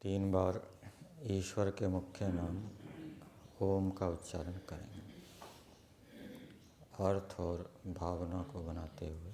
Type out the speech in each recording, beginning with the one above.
3 बार ईश्वर के मुख्य नाम ओम का उच्चारण करेंगे। अर्थ और भावना को बनाते हुए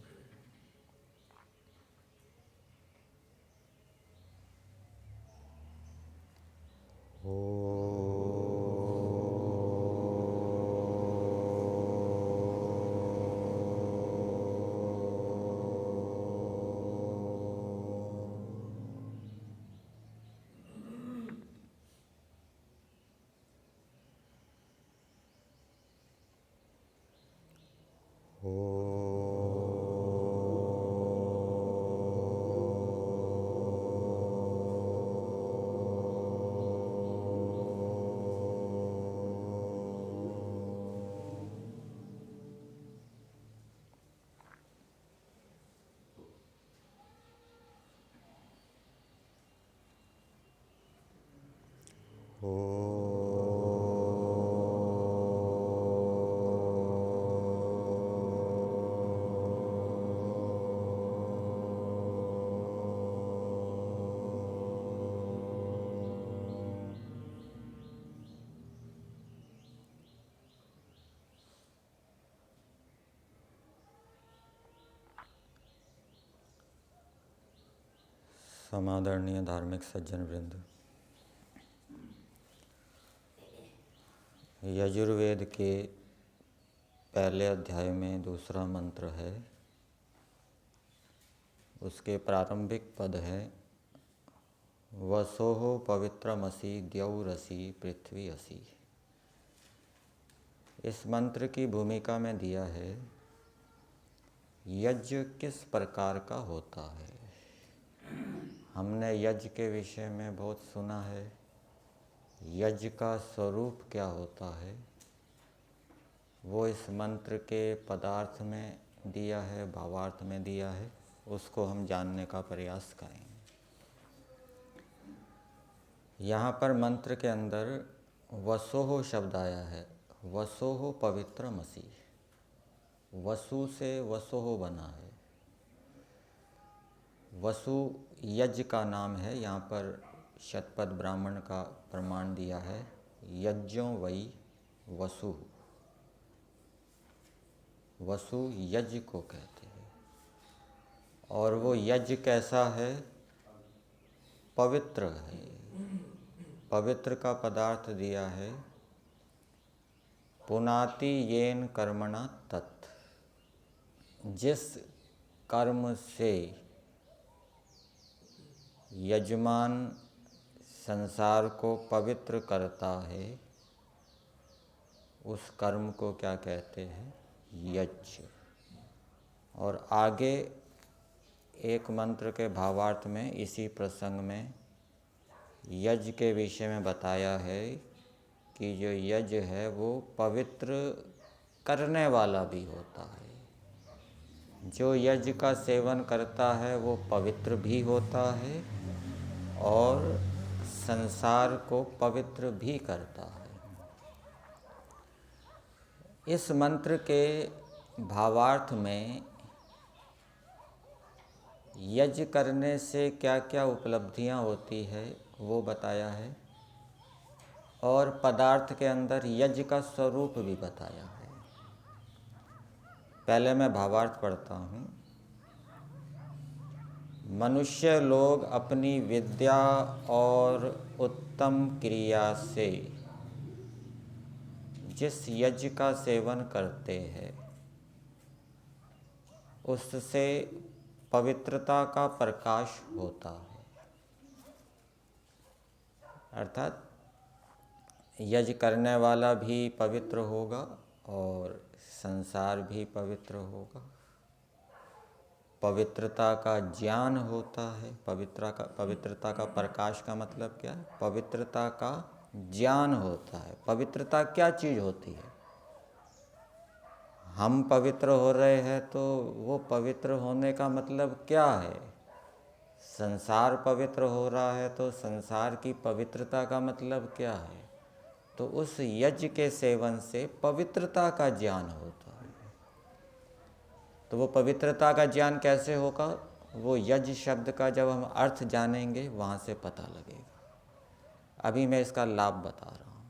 समादरणीय धार्मिक सज्जन वृंद, यजुर्वेद के पहले अध्याय में दूसरा मंत्र है। उसके प्रारंभिक पद है वसोः पवित्रमसि द्यौरसि पृथ्वी असि। इस मंत्र की भूमिका में दिया है यज्ञ किस प्रकार का होता है। हमने यज्ञ के विषय में बहुत सुना है। यज्ञ का स्वरूप क्या होता है वो इस मंत्र के पदार्थ में दिया है, भावार्थ में दिया है। उसको हम जानने का प्रयास करेंगे। यहाँ पर मंत्र के अंदर वसोः शब्द आया है। वसोः पवित्रमसि। वसु से वसोः बना है। वसु यज्ञ का नाम है। यहाँ पर शतपथ ब्राह्मण का प्रमाण दिया है यज्ञों वै वसु। वसु यज्ञ को कहते हैं। और वो यज्ञ कैसा है? पवित्र है। पवित्र का पदार्थ दिया है पुनाति येन कर्मणा तत्। जिस कर्म से यजमान संसार को पवित्र करता है उस कर्म को क्या कहते हैं? यज्ञ। और आगे एक मंत्र के भावार्थ में इसी प्रसंग में यज्ञ के विषय में बताया है कि जो यज्ञ है वो पवित्र करने वाला भी होता है। जो यज्ञ का सेवन करता है वो पवित्र भी होता है और संसार को पवित्र भी करता है। इस मंत्र के भावार्थ में यज्ञ करने से क्या क्या उपलब्धियां होती है वो बताया है और पदार्थ के अंदर यज्ञ का स्वरूप भी बताया है। पहले मैं भावार्थ पढ़ता हूँ। मनुष्य लोग अपनी विद्या और उत्तम क्रिया से जिस यज्ञ का सेवन करते हैं उससे पवित्रता का प्रकाश होता है। अर्थात यज्ञ करने वाला भी पवित्र होगा और संसार भी पवित्र होगा। पवित्रता का ज्ञान होता है। पवित्रता का प्रकाश का मतलब क्या है? पवित्रता का ज्ञान होता है। पवित्रता क्या चीज़ होती है? हम पवित्र हो रहे हैं तो वो पवित्र होने का मतलब क्या है? संसार पवित्र हो रहा है तो संसार की पवित्रता का मतलब क्या है? तो उस यज्ञ के सेवन से पवित्रता का ज्ञान होता है। तो वो पवित्रता का ज्ञान कैसे होगा? वो यज्ञ शब्द का जब हम अर्थ जानेंगे वहाँ से पता लगेगा। अभी मैं इसका लाभ बता रहा हूँ।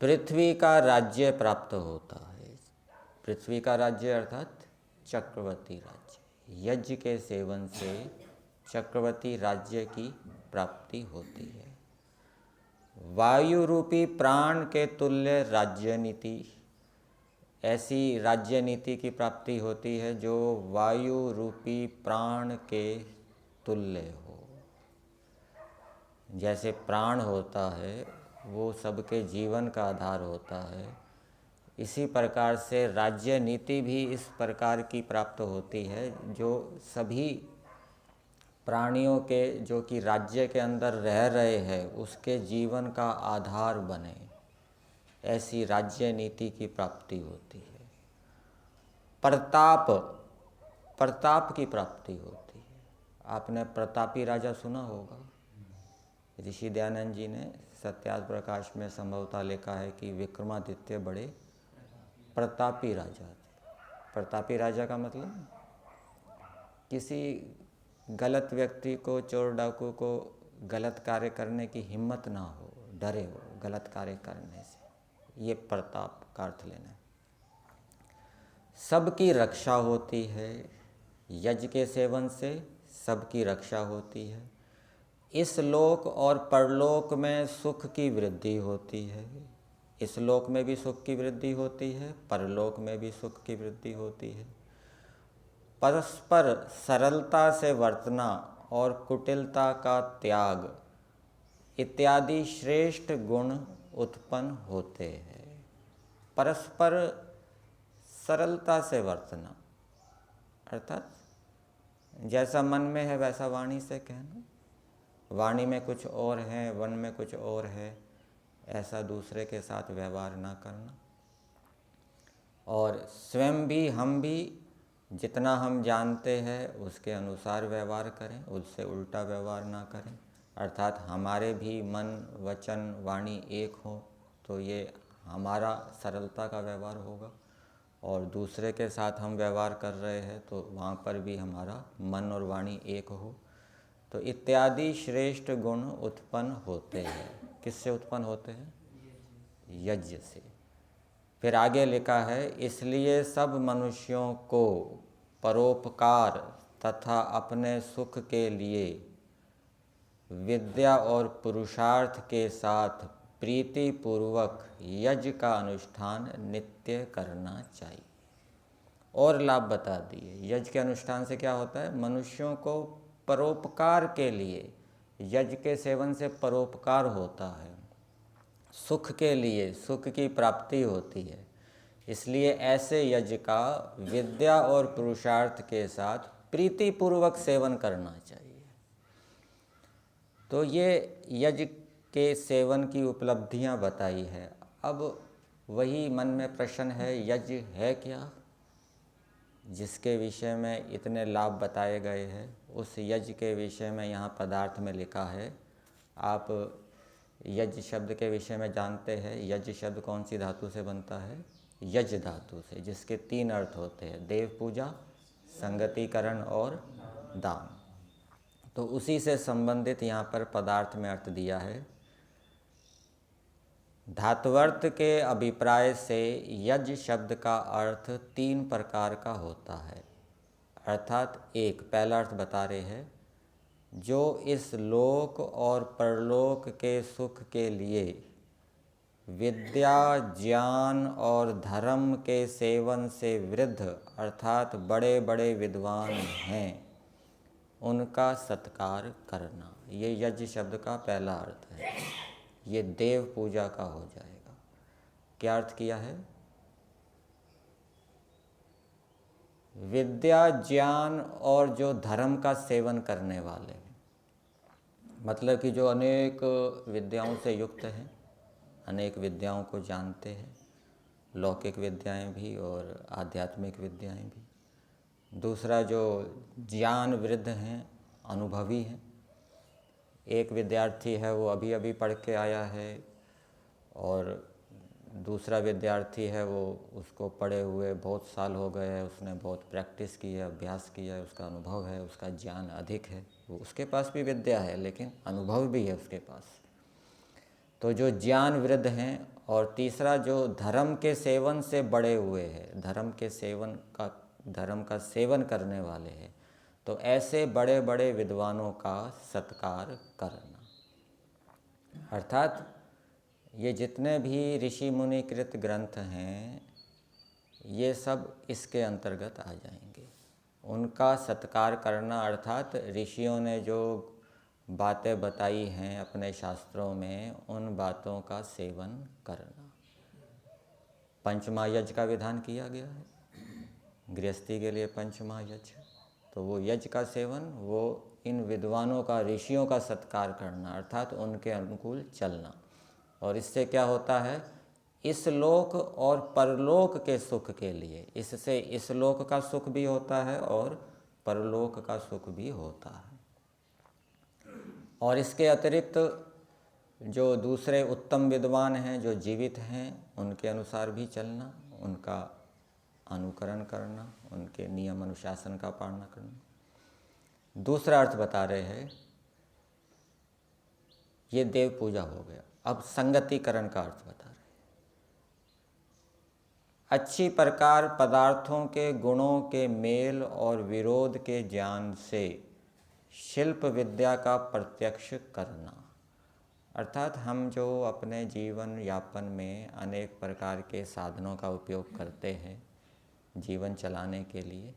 पृथ्वी का राज्य प्राप्त होता है। पृथ्वी का राज्य अर्थात चक्रवर्ती राज्य। यज्ञ के सेवन से चक्रवर्ती राज्य की प्राप्ति होती है। वायु रूपी प्राण के तुल्य राज्य नीति, ऐसी राज्य नीति की प्राप्ति होती है जो वायु रूपी प्राण के तुल्य हो। जैसे प्राण होता है वो सबके जीवन का आधार होता है, इसी प्रकार से राज्य नीति भी इस प्रकार की प्राप्त होती है जो सभी प्राणियों के, जो कि राज्य के अंदर रह रहे हैं, उसके जीवन का आधार बने। ऐसी राज्य नीति की प्राप्ति होती है। प्रताप की प्राप्ति होती है। आपने प्रतापी राजा सुना होगा। ऋषि दयानंद जी ने सत्यार्थ प्रकाश में संभवतः लिखा है कि विक्रमादित्य बड़े प्रतापी राजा थे। प्रतापी राजा का मतलब किसी गलत व्यक्ति को, चोर डाकू को गलत कार्य करने की हिम्मत ना हो, डरे हो गलत कार्य करने से, ये प्रताप का अर्थ लेना है। सबकी रक्षा होती है। यज्ञ के सेवन से सबकी रक्षा होती है। इस लोक और परलोक में सुख की वृद्धि होती है। इस लोक में भी सुख की वृद्धि होती है, परलोक में भी सुख की वृद्धि होती है। परस्पर सरलता से वर्तना और कुटिलता का त्याग इत्यादि श्रेष्ठ गुण उत्पन्न होते हैं। परस्पर सरलता से वर्तना अर्थात जैसा मन में है वैसा वाणी से कहना। वाणी में कुछ और है, वन में कुछ और है, ऐसा दूसरे के साथ व्यवहार ना करना। और स्वयं भी, हम भी जितना हम जानते हैं उसके अनुसार व्यवहार करें, उससे उल्टा व्यवहार ना करें। अर्थात हमारे भी मन, वचन, वाणी एक हो तो ये हमारा सरलता का व्यवहार होगा। और दूसरे के साथ हम व्यवहार कर रहे हैं तो वहाँ पर भी हमारा मन और वाणी एक हो। तो इत्यादि श्रेष्ठ गुण उत्पन्न होते हैं। किससे उत्पन्न होते हैं? यज्ञ से। फिर आगे लिखा है, इसलिए सब मनुष्यों को परोपकार तथा अपने सुख के लिए विद्या और पुरुषार्थ के साथ प्रीति पूर्वक यज्ञ का अनुष्ठान नित्य करना चाहिए। और लाभ बता दिए। यज्ञ के अनुष्ठान से क्या होता है? मनुष्यों को परोपकार के लिए, यज्ञ के सेवन से परोपकार होता है। सुख के लिए सुख की प्राप्ति होती है। इसलिए ऐसे यज्ञ का विद्या और पुरुषार्थ के साथ प्रीतिपूर्वक सेवन करना चाहिए। तो ये यज्ञ के सेवन की उपलब्धियां बताई है। अब वही मन में प्रश्न है, यज्ञ है क्या? जिसके विषय में इतने लाभ बताए गए हैं, उस यज्ञ के विषय में यहाँ पदार्थ में लिखा है। आप यज्ञ शब्द के विषय में जानते हैं। यज्ञ शब्द कौन सी धातु से बनता है? यज्ञ धातु से, जिसके 3 अर्थ होते हैं, देव पूजा, संगतिकरण और दान। तो उसी से संबंधित यहाँ पर पदार्थ में अर्थ दिया है। धात्वर्थ के अभिप्राय से यज्ञ शब्द का अर्थ 3 प्रकार का होता है। अर्थात एक, पहला अर्थ बता रहे हैं, जो इस लोक और परलोक के सुख के लिए विद्या, ज्ञान और धर्म के सेवन से वृद्ध अर्थात बड़े बड़े विद्वान हैं, उनका सत्कार करना। ये यज्ञ शब्द का पहला अर्थ है। ये देव पूजा का हो जाएगा। क्या अर्थ किया है? विद्या, ज्ञान और जो धर्म का सेवन करने वाले, मतलब कि जो अनेक विद्याओं से युक्त हैं, अनेक विद्याओं को जानते हैं, लौकिक विद्याएं भी और आध्यात्मिक विद्याएं भी। दूसरा, जो ज्ञान वृद्ध हैं, अनुभवी हैं। एक विद्यार्थी है, वो अभी अभी पढ़ के आया है, और दूसरा विद्यार्थी है, वो उसको पढ़े हुए बहुत साल हो गए हैं, उसने बहुत प्रैक्टिस की है, अभ्यास किया है, उसका अनुभव है, उसका ज्ञान अधिक है। वो उसके पास भी विद्या है लेकिन अनुभव भी है उसके पास। तो जो ज्ञान वृद्ध हैं, और तीसरा जो धर्म के सेवन से बड़े हुए हैं, धर्म का सेवन करने वाले हैं, तो ऐसे बड़े बड़े विद्वानों का सत्कार करना। अर्थात ये जितने भी ऋषि मुनि कृत ग्रंथ हैं ये सब इसके अंतर्गत आ जाएंगे। उनका सत्कार करना अर्थात ऋषियों ने जो बातें बताई हैं अपने शास्त्रों में, उन बातों का सेवन करना। पंचमहायज्ञ का विधान किया गया है गृहस्थी के लिए, पंचमहायज्ञ। तो वो यज्ञ का सेवन, वो इन विद्वानों का, ऋषियों का सत्कार करना, अर्थात उनके अनुकूल चलना। और इससे क्या होता है, इस लोक और परलोक के सुख के लिए, इससे इस लोक का सुख भी होता है और परलोक का सुख भी होता है। और इसके अतिरिक्त जो दूसरे उत्तम विद्वान हैं जो जीवित हैं, उनके अनुसार भी चलना, उनका अनुकरण करना, उनके नियम अनुशासन का पालना करना। दूसरा अर्थ बता रहे हैं, ये देव पूजा हो गया। अब संगतिकरण का अर्थ बता रहे हैं। अच्छी प्रकार पदार्थों के गुणों के मेल और विरोध के ज्ञान से शिल्प विद्या का प्रत्यक्ष करना। अर्थात हम जो अपने जीवन यापन में अनेक प्रकार के साधनों का उपयोग करते हैं जीवन चलाने के लिए,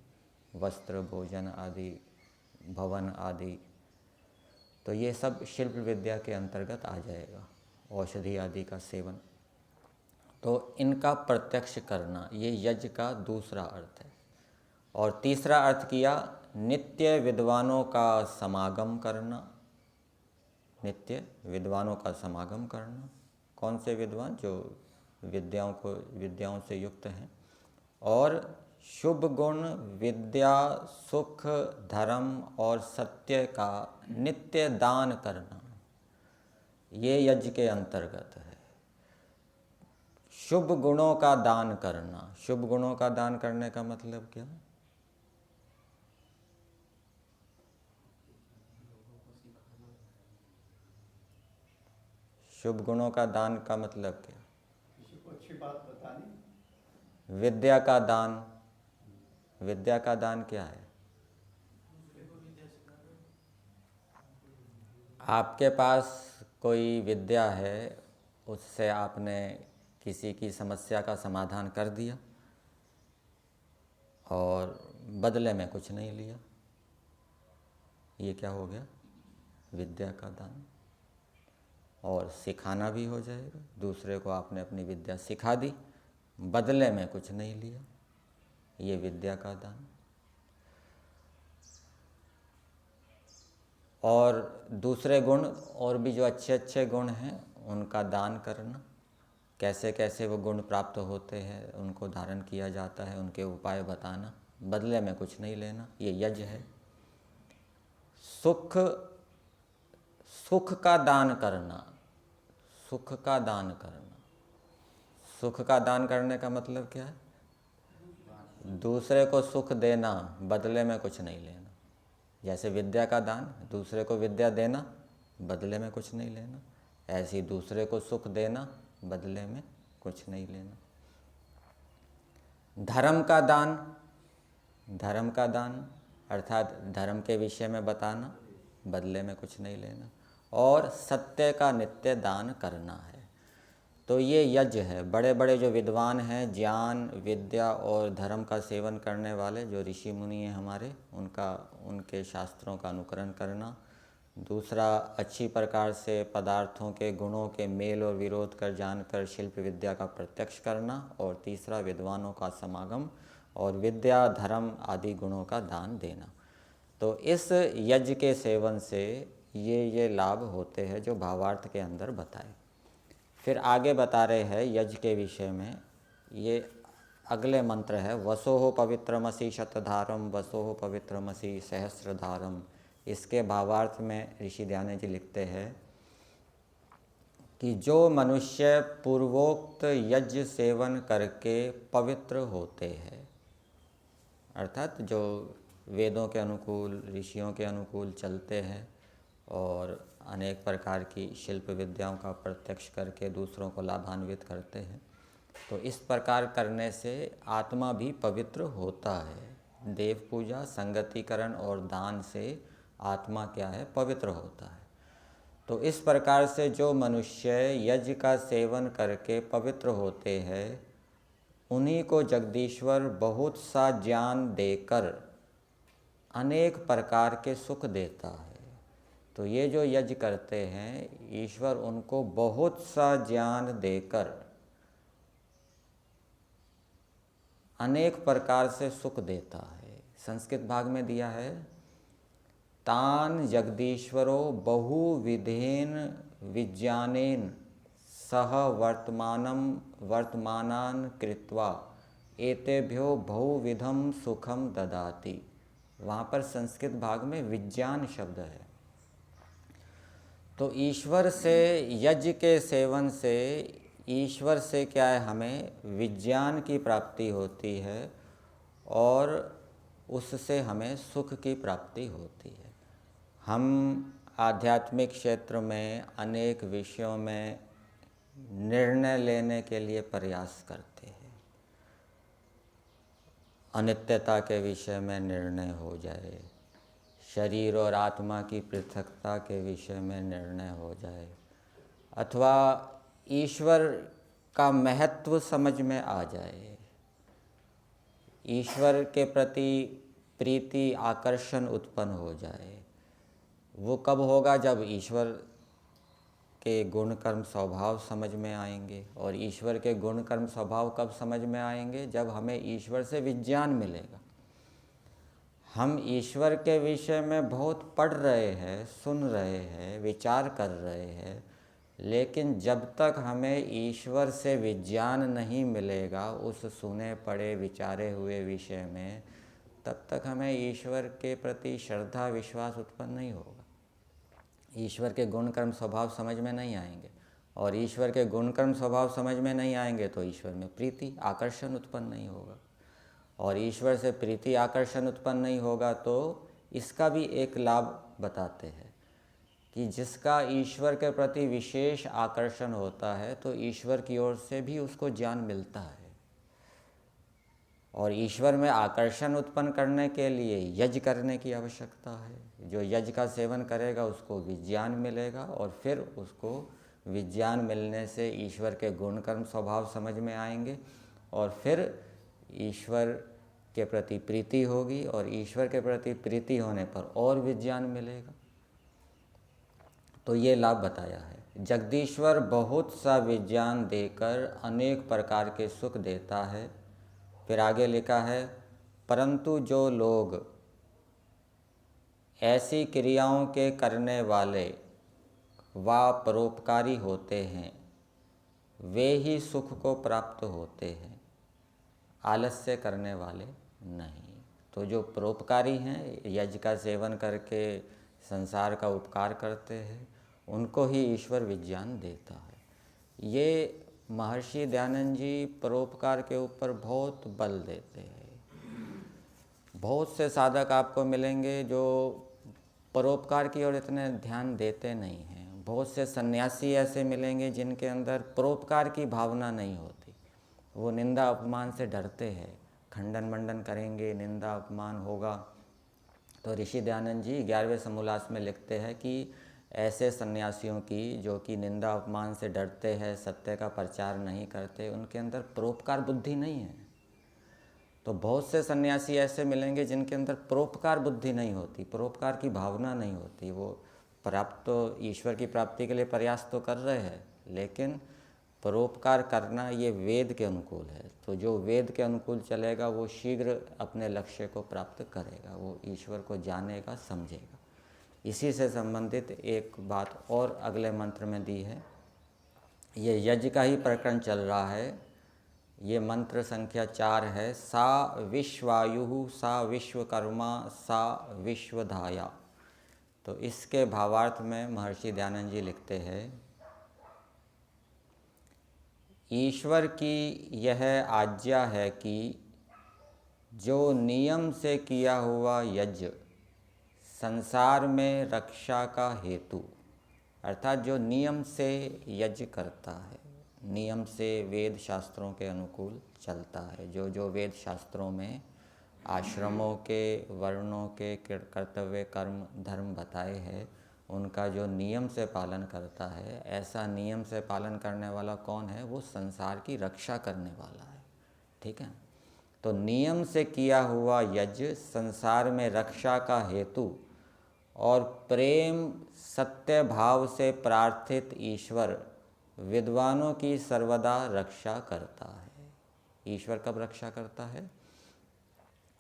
वस्त्र, भोजन आदि, भवन आदि, तो ये सब शिल्प विद्या के अंतर्गत आ जाएगा। औषधि आदि का सेवन, तो इनका प्रत्यक्ष करना, ये यज्ञ का दूसरा अर्थ है। और तीसरा अर्थ किया नित्य विद्वानों का समागम करना। नित्य विद्वानों का समागम करना। कौन से विद्वान? जो विद्याओं से युक्त हैं। और शुभ गुण, विद्या, सुख, धर्म और सत्य का नित्य दान करना, ये यज्ञ के अंतर्गत है। शुभ गुणों का दान करना। शुभ गुणों का दान करने का मतलब क्या? शुभ गुणों का दान का मतलब क्या? किसी को अच्छी बात बतानी। विद्या का दान। विद्या का दान क्या है? आपके पास कोई विद्या है, उससे आपने किसी की समस्या का समाधान कर दिया और बदले में कुछ नहीं लिया, ये क्या हो गया? विद्या का दान। और सिखाना भी हो जाएगा, दूसरे को आपने अपनी विद्या सिखा दी, बदले में कुछ नहीं लिया, ये विद्या का दान। और दूसरे गुण और भी जो अच्छे अच्छे गुण हैं उनका दान करना। कैसे कैसे वो गुण प्राप्त होते हैं, उनको धारण किया जाता है, उनके उपाय बताना, बदले में कुछ नहीं लेना, ये यज्ञ है। सुख का दान करना। सुख का दान करना। सुख का दान करने का मतलब क्या है? दूसरे को सुख देना, बदले में कुछ नहीं लेना। जैसे विद्या का दान, दूसरे को विद्या देना, बदले में कुछ नहीं लेना, ऐसे ही दूसरे को सुख देना, बदले में कुछ नहीं लेना। धर्म का दान। धर्म का दान अर्थात धर्म के विषय में बताना, बदले में कुछ नहीं लेना। और सत्य का नित्य दान करना है। तो ये यज्ञ है। बड़े बड़े जो विद्वान हैं, ज्ञान, विद्या और धर्म का सेवन करने वाले जो ऋषि मुनि हैं हमारे, उनके शास्त्रों का अनुकरण करना। दूसरा, अच्छी प्रकार से पदार्थों के गुणों के मेल और विरोध कर जानकर शिल्प विद्या का प्रत्यक्ष करना। और तीसरा, विद्वानों का समागम और विद्या, धर्म आदि गुणों का दान देना। तो इस यज्ञ के सेवन से ये लाभ होते हैं जो भावार्थ के अंदर बताए। फिर आगे बता रहे हैं यज्ञ के विषय में। ये अगले मंत्र है, वसोह पवित्रमसि शतधारम वसोह पवित्रमसि सहस्रधारम। इसके भावार्थ में ऋषि दयानंद जी लिखते हैं कि जो मनुष्य पूर्वोक्त यज्ञ सेवन करके पवित्र होते हैं, अर्थात जो वेदों के अनुकूल, ऋषियों के अनुकूल चलते हैं और अनेक प्रकार की शिल्प विद्याओं का प्रत्यक्ष करके दूसरों को लाभान्वित करते हैं, तो इस प्रकार करने से आत्मा भी पवित्र होता है। देव पूजा, संगतिकरण और दान से आत्मा क्या है? पवित्र होता है। तो इस प्रकार से जो मनुष्य यज्ञ का सेवन करके पवित्र होते हैं, उन्हीं को जगदीश्वर बहुत सा ज्ञान देकर अनेक प्रकार के सुख देता है। तो ये जो यज्ञ करते हैं, ईश्वर उनको बहुत सा ज्ञान देकर अनेक प्रकार से सुख देता है। संस्कृत भाग में दिया है, तान जगदीश्वरो बहुविधेन विज्ञानेन सह वर्तमानान कृत्वा एतेभ्यो बहुविधम सुखम ददाति। वहाँ पर संस्कृत भाग में विज्ञान शब्द है। तो ईश्वर से, यज्ञ के सेवन से ईश्वर से क्या है? हमें विज्ञान की प्राप्ति होती है और उससे हमें सुख की प्राप्ति होती है। हम आध्यात्मिक क्षेत्र में अनेक विषयों में निर्णय लेने के लिए प्रयास करते हैं। अनित्यता के विषय में निर्णय हो जाए, शरीर और आत्मा की पृथकता के विषय में निर्णय हो जाए, अथवा ईश्वर का महत्व समझ में आ जाए, ईश्वर के प्रति प्रीति, आकर्षण उत्पन्न हो जाए। वो कब होगा? जब ईश्वर के गुण कर्म स्वभाव समझ में आएंगे। और ईश्वर के गुण कर्म स्वभाव कब समझ में आएंगे? जब हमें ईश्वर से विज्ञान मिलेगा। हम ईश्वर के विषय में बहुत पढ़ रहे हैं, सुन रहे हैं, विचार कर रहे हैं, लेकिन जब तक हमें ईश्वर से विज्ञान नहीं मिलेगा उस सुने पढ़े विचारे हुए विषय में, तब तक हमें ईश्वर के प्रति श्रद्धा, विश्वास उत्पन्न नहीं होगा। ईश्वर के गुण कर्म स्वभाव समझ में नहीं आएंगे, और ईश्वर के गुण कर्म स्वभाव समझ में नहीं आएंगे तो ईश्वर में प्रीति, आकर्षण उत्पन्न नहीं होगा। और ईश्वर से प्रीति, आकर्षण उत्पन्न नहीं होगा तो इसका भी एक लाभ बताते हैं कि जिसका ईश्वर के प्रति विशेष आकर्षण होता है तो ईश्वर की ओर से भी उसको ज्ञान मिलता है। और ईश्वर में आकर्षण उत्पन्न करने के लिए यज्ञ करने की आवश्यकता है। जो यज्ञ का सेवन करेगा उसको विज्ञान मिलेगा, और फिर उसको विज्ञान मिलने से ईश्वर के गुण कर्म स्वभाव समझ में आएंगे, और फिर ईश्वर के प्रति प्रीति होगी, और ईश्वर के प्रति प्रीति होने पर और विज्ञान मिलेगा। तो ये लाभ बताया है। जगदीश्वर बहुत सा विज्ञान देकर अनेक प्रकार के सुख देता है। फिर आगे लिखा है, परंतु जो लोग ऐसी क्रियाओं के करने वाले व परोपकारी होते हैं, वे ही सुख को प्राप्त होते हैं, आलस्य करने वाले नहीं। तो जो परोपकारी हैं, यज्ञ का सेवन करके संसार का उपकार करते हैं, उनको ही ईश्वर विज्ञान देता है। ये महर्षि दयानंद जी परोपकार के ऊपर बहुत बल देते हैं। बहुत से साधक आपको मिलेंगे जो परोपकार की ओर इतने ध्यान देते नहीं हैं। बहुत से सन्यासी ऐसे मिलेंगे जिनके अंदर परोपकार की भावना नहीं होती। वो निंदा अपमान से डरते हैं, खंडन मंडन करेंगे, निंदा अपमान होगा। तो ऋषि दयानंद जी 11वें समोल्लास में लिखते हैं कि ऐसे सन्यासियों की जो कि निंदा अपमान से डरते हैं, सत्य का प्रचार नहीं करते, उनके अंदर परोपकार बुद्धि नहीं है। तो बहुत से सन्यासी ऐसे मिलेंगे जिनके अंदर परोपकार बुद्धि नहीं होती, परोपकार की भावना नहीं होती। वो प्राप्त तो ईश्वर की प्राप्ति के लिए प्रयास तो कर रहे हैं, लेकिन परोपकार करना ये वेद के अनुकूल है। तो जो वेद के अनुकूल चलेगा वो शीघ्र अपने लक्ष्य को प्राप्त करेगा, वो ईश्वर को जानेगा, समझेगा। इसी से संबंधित एक बात और अगले मंत्र में दी है। ये यज्ञ का ही प्रकरण चल रहा है। ये मंत्र संख्या 4 है। सा विश्वायु सा विश्वकर्मा सा विश्वधाया। तो इसके भावार्थ में महर्षि दयानंद जी लिखते हैं, ईश्वर की यह आज्ञा है कि जो नियम से किया हुआ यज्ञ संसार में रक्षा का हेतु, अर्थात जो नियम से यज्ञ करता है, नियम से वेद शास्त्रों के अनुकूल चलता है, जो जो वेद शास्त्रों में आश्रमों के, वर्णों के कर्तव्य कर्म धर्म बताए हैं, उनका जो नियम से पालन करता है, ऐसा नियम से पालन करने वाला कौन है? वो संसार की रक्षा करने वाला है। ठीक है, तो नियम से किया हुआ यज्ञ संसार में रक्षा का हेतु और प्रेम सत्य भाव से प्रार्थित ईश्वर विद्वानों की सर्वदा रक्षा करता है। ईश्वर कब रक्षा करता है?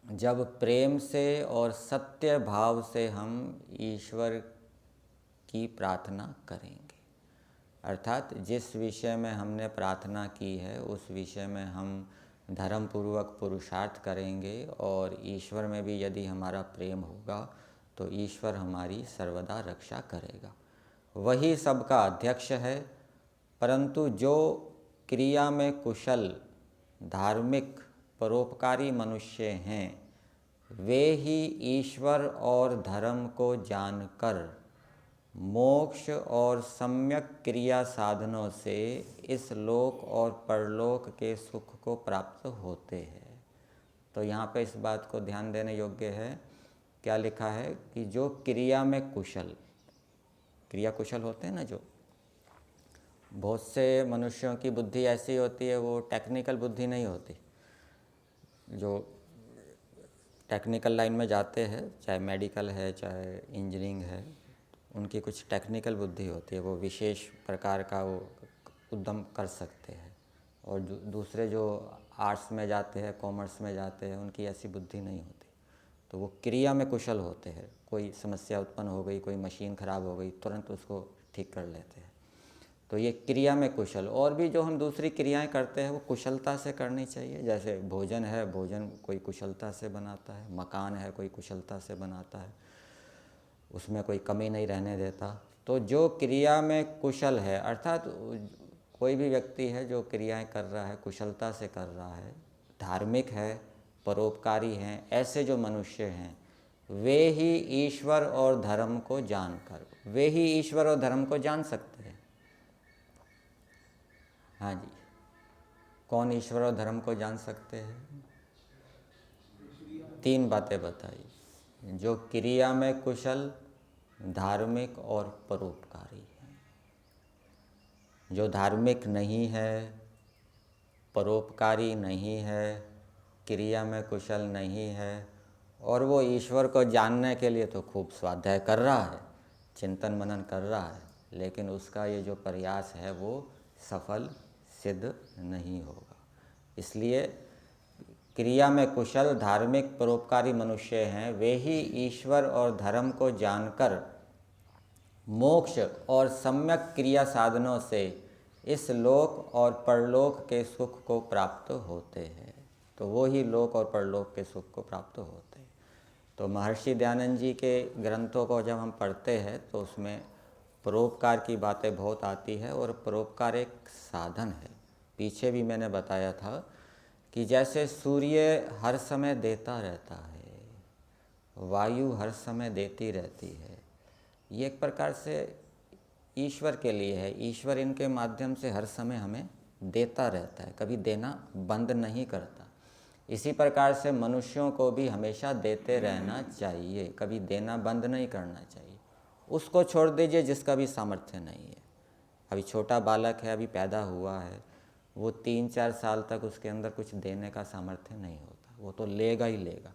जब प्रेम से और सत्य भाव से हम ईश्वर की प्रार्थना करेंगे, अर्थात जिस विषय में हमने प्रार्थना की है उस विषय में हम धर्मपूर्वक पुरुषार्थ करेंगे और ईश्वर में भी यदि हमारा प्रेम होगा तो ईश्वर हमारी सर्वदा रक्षा करेगा। वही सबका अध्यक्ष है, परंतु जो क्रिया में कुशल, धार्मिक, परोपकारी मनुष्य हैं, वे ही ईश्वर और धर्म को जानकर मोक्ष और सम्यक क्रिया साधनों से इस लोक और परलोक के सुख को प्राप्त होते हैं। तो यहाँ पे इस बात को ध्यान देने योग्य है, क्या लिखा है कि जो क्रिया में कुशल, क्रिया कुशल होते हैं ना, जो बहुत से मनुष्यों की बुद्धि ऐसी होती है, वो टेक्निकल बुद्धि नहीं होती। जो टेक्निकल लाइन में जाते हैं, चाहे मेडिकल है चाहे इंजीनियरिंग है, उनकी कुछ टेक्निकल बुद्धि होती है, वो विशेष प्रकार का वो उद्यम कर सकते हैं। और दूसरे जो आर्ट्स में जाते हैं, कॉमर्स में जाते हैं, उनकी ऐसी बुद्धि नहीं होती। तो वो क्रिया में कुशल होते हैं। कोई समस्या उत्पन्न हो गई, कोई मशीन ख़राब हो गई, तुरंत उसको ठीक कर लेते हैं। तो ये क्रिया में कुशल। और भी जो हम दूसरी क्रियाएं करते हैं वो कुशलता से करनी चाहिए। जैसे भोजन है, भोजन कोई कुशलता से बनाता है, मकान है कोई कुशलता से बनाता है, उसमें कोई कमी नहीं रहने देता। तो जो क्रिया में कुशल है, अर्थात कोई भी व्यक्ति है जो क्रियाएं कर रहा है, कुशलता से कर रहा है, धार्मिक है, परोपकारी हैं, ऐसे जो मनुष्य हैं, वे ही ईश्वर और धर्म को जानकर, वे ही ईश्वर और धर्म को जान सकते हैं। हाँ जी, कौन ईश्वर और धर्म को जान सकते हैं? 3 बातें बताई। जो क्रिया में कुशल, धार्मिक और परोपकारी है। जो धार्मिक नहीं है, परोपकारी नहीं है, क्रिया में कुशल नहीं है, और वो ईश्वर को जानने के लिए तो खूब स्वाध्याय कर रहा है, चिंतन मनन कर रहा है, लेकिन उसका ये जो प्रयास है वो सफल सिद्ध नहीं होगा। इसलिए क्रिया में कुशल, धार्मिक, परोपकारी मनुष्य हैं, वे ही ईश्वर और धर्म को जानकर मोक्ष और सम्यक क्रिया साधनों से इस लोक और परलोक के सुख को प्राप्त होते हैं। तो वो ही लोक और परलोक के सुख को प्राप्त होते हैं। तो महर्षि दयानंद जी के ग्रंथों को जब हम पढ़ते हैं तो उसमें परोपकार की बातें बहुत आती है, और परोपकार एक साधन है। पीछे भी मैंने बताया था कि जैसे सूर्य हर समय देता रहता है, वायु हर समय देती रहती है, ये एक प्रकार से ईश्वर के लिए है। ईश्वर इनके माध्यम से हर समय हमें देता रहता है, कभी देना बंद नहीं करता। इसी प्रकार से मनुष्यों को भी हमेशा देते रहना चाहिए, कभी देना बंद नहीं करना चाहिए। उसको छोड़ दीजिए जिसका भी सामर्थ्य नहीं है। अभी छोटा बालक है, अभी पैदा हुआ है, वो 3-4 साल तक उसके अंदर कुछ देने का सामर्थ्य नहीं होता, वो तो लेगा ही लेगा।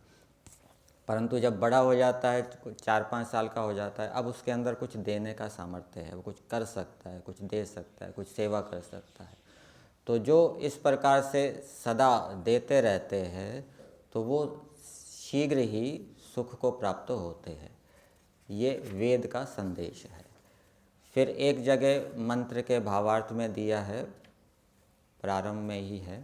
परंतु जब बड़ा हो जाता है, 4-5 साल का हो जाता है, अब उसके अंदर कुछ देने का सामर्थ्य है, वो कुछ कर सकता है, कुछ दे सकता है, कुछ सेवा कर सकता है। तो जो इस प्रकार से सदा देते रहते हैं तो वो शीघ्र ही सुख को प्राप्त होते हैं। ये वेद का संदेश है। फिर एक जगह मंत्र के भावार्थ में दिया है, प्रारंभ में ही है,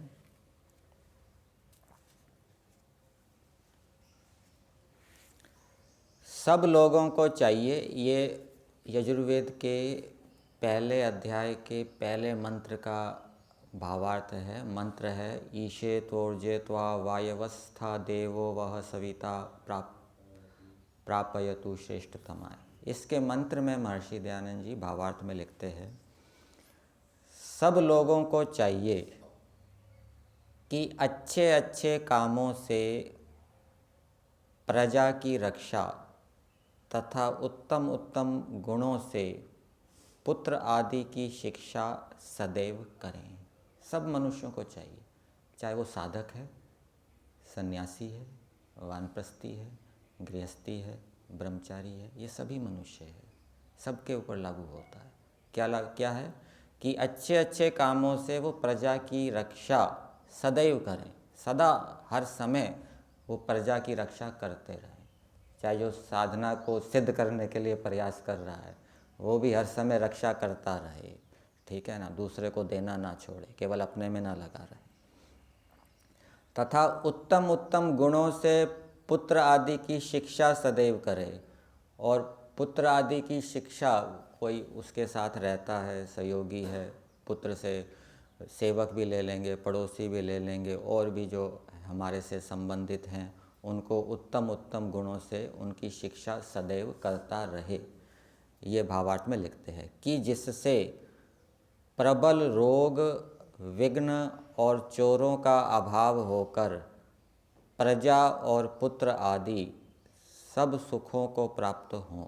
सब लोगों को चाहिए, ये यजुर्वेद के पहले अध्याय के पहले मंत्र का भावार्थ है, मंत्र है, ईशे तोर्जेत्वा वायवस्था देवो वह सविता प्रापयतु श्रेष्ठतमाय। इसके मंत्र में महर्षि दयानंद जी भावार्थ में लिखते हैं, सब लोगों को चाहिए कि अच्छे अच्छे कामों से प्रजा की रक्षा तथा उत्तम उत्तम गुणों से पुत्र आदि की शिक्षा सदैव करें। सब मनुष्यों को चाहिए, चाहे वो साधक है, सन्यासी है, वानप्रस्थी है, गृहस्थी है, ब्रह्मचारी है, ये सभी मनुष्य है, सबके ऊपर लागू होता है। क्या है कि अच्छे अच्छे कामों से वो प्रजा की रक्षा सदैव करें, सदा हर समय वो प्रजा की रक्षा करते रहें। चाहे जो साधना को सिद्ध करने के लिए प्रयास कर रहा है वो भी हर समय रक्षा करता रहे, ठीक है ना, दूसरे को देना ना छोड़े, केवल अपने में ना लगा रहे। तथा उत्तम उत्तम गुणों से पुत्र आदि की शिक्षा सदैव करे। और पुत्र आदि की शिक्षा, कोई उसके साथ रहता है, सहयोगी है, पुत्र से सेवक भी ले लेंगे, पड़ोसी भी ले लेंगे, और भी जो हमारे से संबंधित हैं उनको उत्तम उत्तम गुणों से उनकी शिक्षा सदैव करता रहे। ये भावार्थ में लिखते हैं कि जिससे प्रबल रोग, विघ्न और चोरों का अभाव होकर प्रजा और पुत्र आदि सब सुखों को प्राप्त हों।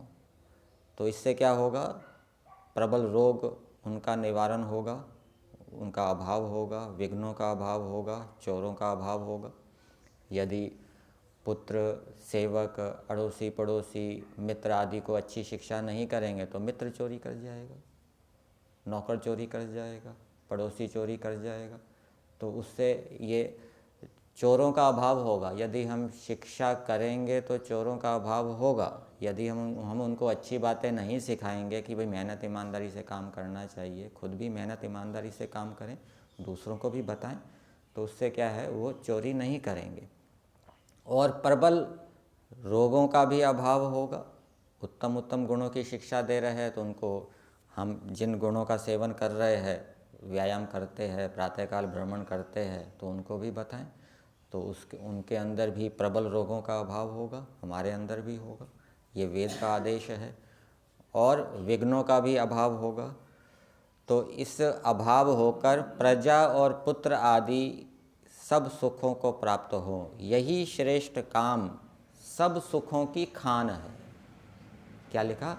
तो इससे क्या होगा, प्रबल रोग उनका निवारण होगा, उनका अभाव होगा, विघ्नों का अभाव होगा, चोरों का अभाव होगा। यदि पुत्र, सेवक, अड़ोसी पड़ोसी, मित्र आदि को अच्छी शिक्षा नहीं करेंगे तो मित्र चोरी कर जाएगा, नौकर चोरी कर जाएगा, पड़ोसी चोरी कर जाएगा, तो उससे ये चोरों का अभाव होगा। यदि हम शिक्षा करेंगे तो चोरों का अभाव होगा। यदि हम उनको अच्छी बातें नहीं सिखाएंगे कि भाई मेहनत ईमानदारी से काम करना चाहिए, खुद भी मेहनत ईमानदारी से काम करें, दूसरों को भी बताएं, तो उससे क्या है, वो चोरी नहीं करेंगे। और प्रबल रोगों का भी अभाव होगा। उत्तम उत्तम गुणों की शिक्षा दे रहे हैं तो उनको, हम जिन गुणों का सेवन कर रहे हैं, व्यायाम करते हैं, प्रातःकाल भ्रमण करते हैं, तो उनको भी बताएं, तो उनके अंदर भी प्रबल रोगों का अभाव होगा, हमारे अंदर भी होगा, ये वेद का आदेश है। और विघ्नों का भी अभाव होगा। तो इस अभाव होकर प्रजा और पुत्र आदि सब सुखों को प्राप्त हो, यही श्रेष्ठ काम सब सुखों की खान है। क्या लिखा,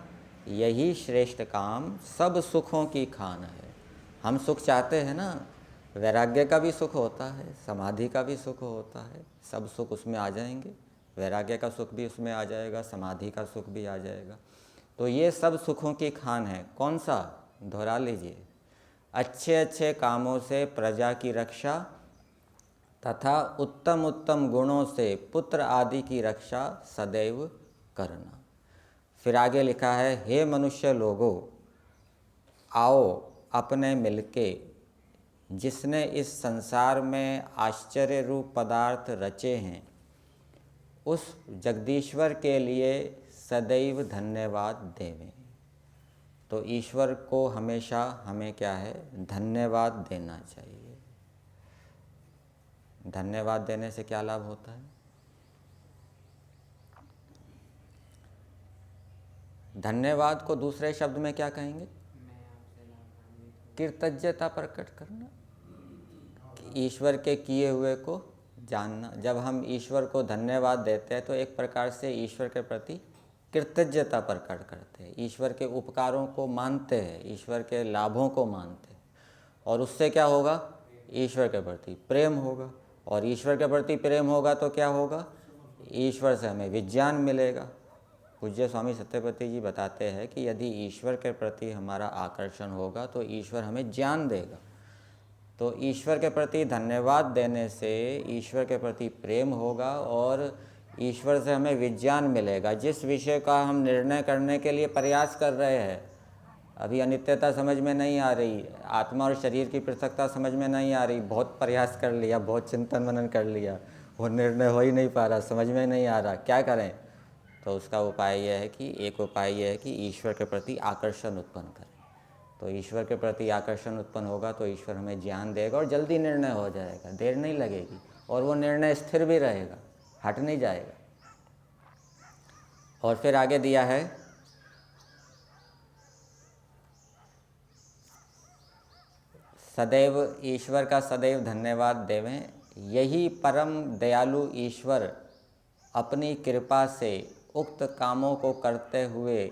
यही श्रेष्ठ काम सब सुखों की खान है। हम सुख चाहते हैं ना, वैराग्य का भी सुख होता है, समाधि का भी सुख होता है, सब सुख उसमें आ जाएंगे, वैराग्य का सुख भी उसमें आ जाएगा, समाधि का सुख भी आ जाएगा। तो ये सब सुखों की खान है। कौन सा, दोहरा लीजिए, अच्छे अच्छे कामों से प्रजा की रक्षा तथा उत्तम उत्तम गुणों से पुत्र आदि की रक्षा सदैव करना। फिर आगे लिखा है, हे मनुष्य लोगों, आओ अपने मिलके जिसने इस संसार में आश्चर्य रूप पदार्थ रचे हैं उस जगदीश्वर के लिए सदैव धन्यवाद देवें। तो ईश्वर को हमेशा हमें क्या है, धन्यवाद देना चाहिए। धन्यवाद देने से क्या लाभ होता है? धन्यवाद को दूसरे शब्द में क्या कहेंगे? कृतज्ञता प्रकट करना, ईश्वर के किए हुए को जानना। जब हम ईश्वर को धन्यवाद देते हैं तो एक प्रकार से ईश्वर के प्रति कृतज्ञता प्रकट करते हैं, ईश्वर के उपकारों को मानते हैं, ईश्वर के लाभों को मानते हैं, और उससे क्या होगा, ईश्वर के प्रति प्रेम होगा। और ईश्वर के प्रति प्रेम होगा तो क्या होगा, ईश्वर से हमें विज्ञान मिलेगा। पूज्य स्वामी सत्यपति जी बताते हैं कि यदि ईश्वर के प्रति हमारा आकर्षण होगा तो ईश्वर हमें ज्ञान देगा। तो ईश्वर के प्रति धन्यवाद देने से ईश्वर के प्रति प्रेम होगा और ईश्वर से हमें विज्ञान मिलेगा। जिस विषय का हम निर्णय करने के लिए प्रयास कर रहे हैं, अभी अनित्यता समझ में नहीं आ रही, आत्मा और शरीर की पृथकता समझ में नहीं आ रही, बहुत प्रयास कर लिया, बहुत चिंतन मनन कर लिया, वो निर्णय हो ही नहीं पा रहा, समझ में नहीं आ रहा, क्या करें? तो उसका उपाय यह है कि ईश्वर के प्रति आकर्षण उत्पन्न करें। तो ईश्वर के प्रति आकर्षण उत्पन्न होगा तो ईश्वर हमें ज्ञान देगा और जल्दी निर्णय हो जाएगा, देर नहीं लगेगी, और वो निर्णय स्थिर भी रहेगा, हट नहीं जाएगा। और फिर आगे दिया है, सदैव ईश्वर का सदैव धन्यवाद देवें, यही परम दयालु ईश्वर अपनी कृपा से उक्त कामों को करते हुए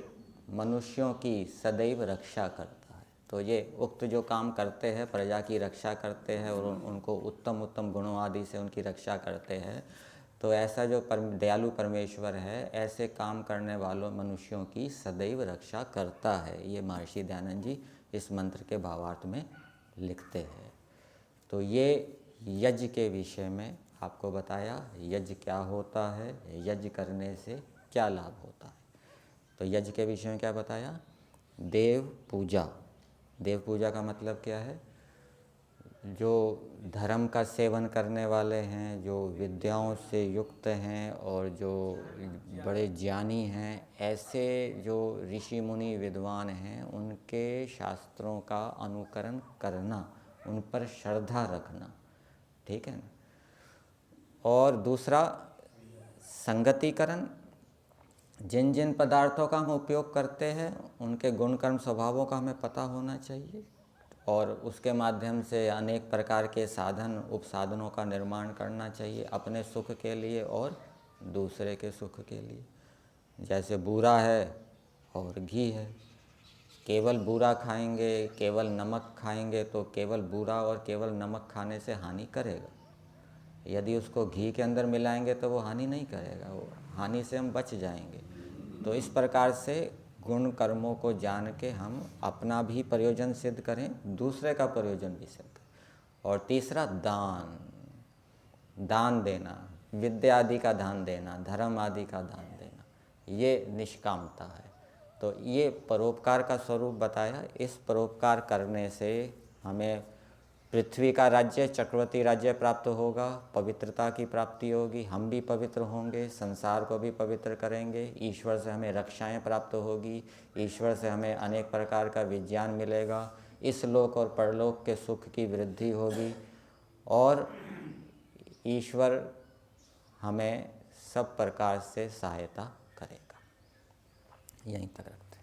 मनुष्यों की सदैव रक्षा करता है। तो ये उक्त जो काम करते हैं, प्रजा की रक्षा करते हैं और उनको उत्तम उत्तम गुणों आदि से उनकी रक्षा करते हैं, तो ऐसा जो दयालु परमेश्वर है, ऐसे काम करने वालों मनुष्यों की सदैव रक्षा करता है। ये महर्षि दयानंद जी इस मंत्र के भावार्थ में लिखते हैं। तो ये यज्ञ के विषय में आपको बताया, यज्ञ क्या होता है, यज्ञ करने से क्या लाभ होता है। तो यज्ञ के विषय में क्या बताया, देव पूजा। देव पूजा का मतलब क्या है, जो धर्म का सेवन करने वाले हैं, जो विद्याओं से युक्त हैं और जो बड़े ज्ञानी हैं, ऐसे जो ऋषि मुनि विद्वान हैं, उनके शास्त्रों का अनुकरण करना, उन पर श्रद्धा रखना, ठीक है ना। और दूसरा संगतिकरण, जिन जिन पदार्थों का हम उपयोग करते हैं उनके गुण कर्म स्वभावों का हमें पता होना चाहिए, और उसके माध्यम से अनेक प्रकार के साधन उपसाधनों का निर्माण करना चाहिए, अपने सुख के लिए और दूसरे के सुख के लिए। जैसे बूरा है और घी है, केवल बूरा खाएंगे, केवल नमक खाएंगे तो केवल बूरा और केवल नमक खाने से हानि करेगा। यदि उसको घी के अंदर मिलाएंगे तो वो हानि नहीं करेगा, वो हानि से हम बच जाएंगे। तो इस प्रकार से गुण कर्मों को जान के हम अपना भी प्रयोजन सिद्ध करें, दूसरे का प्रयोजन भी सिद्ध करें। और तीसरा दान, दान देना, विद्या आदि का दान देना, धर्म आदि का दान देना, ये निष्कामता है। तो ये परोपकार का स्वरूप बताया। इस परोपकार करने से हमें पृथ्वी का राज्य, चक्रवर्ती राज्य प्राप्त होगा, पवित्रता की प्राप्ति होगी, हम भी पवित्र होंगे, संसार को भी पवित्र करेंगे, ईश्वर से हमें रक्षाएं प्राप्त होगी, ईश्वर से हमें अनेक प्रकार का विज्ञान मिलेगा, इस लोक और परलोक के सुख की वृद्धि होगी, और ईश्वर हमें सब प्रकार से सहायता करेगा। यहीं तक रखते हैं।